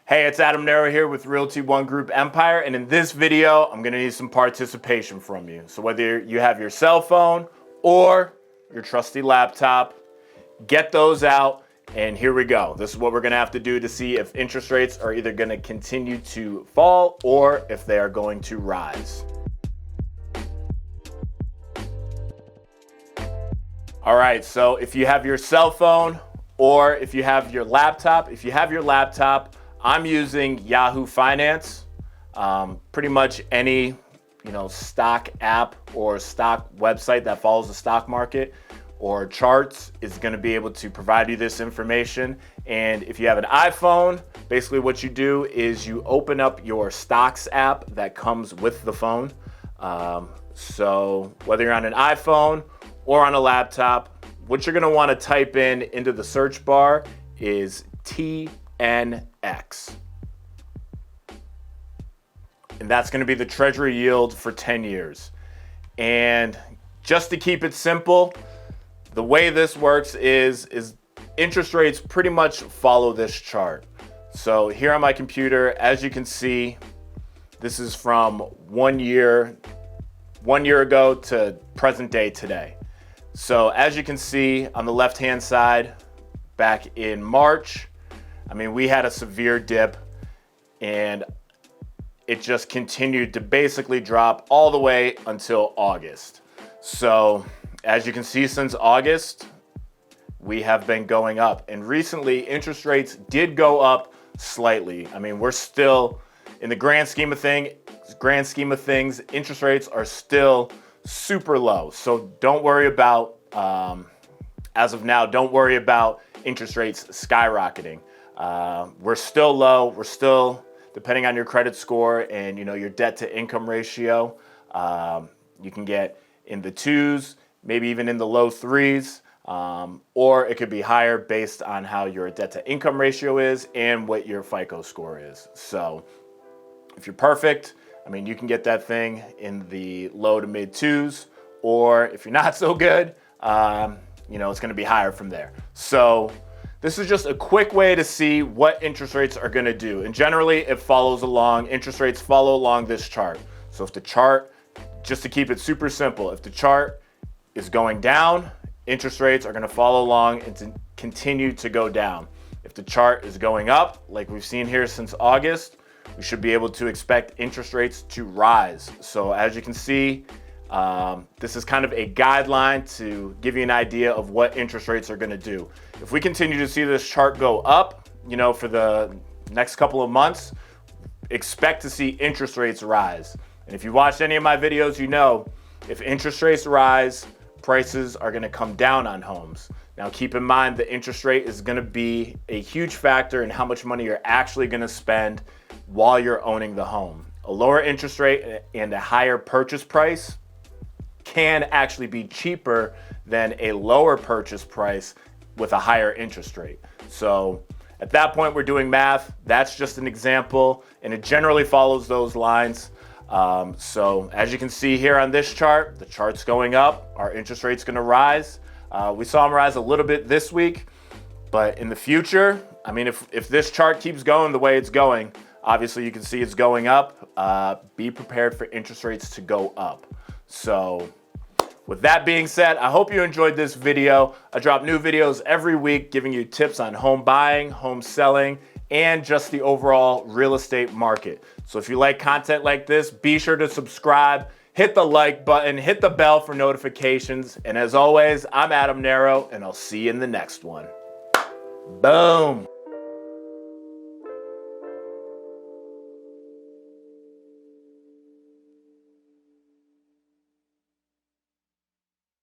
Hey, it's Narreau here with Realty One Group Empire, and in this video, I'm gonna need some participation from you. So whether you have your cell phone or your trusty laptop, get those out, and here we go. This is what we're gonna have to do to see if interest rates are either gonna continue to fall or if they are going to rise. All right, so if you have your cell phone or if you have your laptop, I'm using Yahoo Finance. Pretty much any stock app or stock website that follows the stock market or charts is going to be able to provide you this information. And if you have an iPhone, basically what you do is you open up your stocks app that comes with the phone. So whether you're on an iPhone or on a laptop, what you're going to want to type in into the search bar is TNX. And that's going to be the treasury yield for 10 years. And just to keep it simple, the way this works is interest rates pretty much follow this chart. So here on my computer, as you can see, this is from 1 year ago to present day today. So as you can see on the left-hand side, back in March, we had a severe dip and it just continued to basically drop all the way until August. So as you can see, since August, we have been going up, and recently interest rates did go up slightly. We're still, in the grand scheme of things, interest rates are still super low. So don't worry about, as of now, don't worry about interest rates skyrocketing. We're still low. We're still, depending on your credit score and your debt to income ratio, you can get in the 2s, maybe even in the low 3s, or it could be higher based on how your debt to income ratio is and what your FICO score is. So if you're perfect, you can get that thing in the low to mid 2s, or if you're not so good, it's going to be higher from there. So this is just a quick way to see what interest rates are going to do. And generally, it follows along, interest rates follow along this chart. So if the chart, just to keep it super simple, if the chart is going down, interest rates are going to follow along and to continue to go down. If the chart is going up, like we've seen here since August, we should be able to expect interest rates to rise. So as you can see, this is kind of a guideline to give you an idea of what interest rates are going to do. If we continue to see this chart go up, for the next couple of months, expect to see interest rates rise. And if you watched any of my videos, if interest rates rise, prices are going to come down on homes. Now keep in mind the interest rate is going to be a huge factor in how much money you're actually going to spend while you're owning the home. A lower interest rate and a higher purchase price can actually be cheaper than a lower purchase price with a higher interest rate. So at that point, we're doing math. That's just an example, and it generally follows those lines. So as you can see here on this chart, the chart's going up, our interest rate's going to rise. We saw them rise a little bit this week, but in the future, if this chart keeps going the way it's going, obviously you can see it's going up. Be prepared for interest rates to go up. So with that being said, I hope you enjoyed this video. I drop new videos every week giving you tips on home buying, home selling, and just the overall real estate market. So if you like content like this, be sure to subscribe, hit the like button, hit the bell for notifications. And as always, I'm Narreau, and I'll see you in the next one. Boom.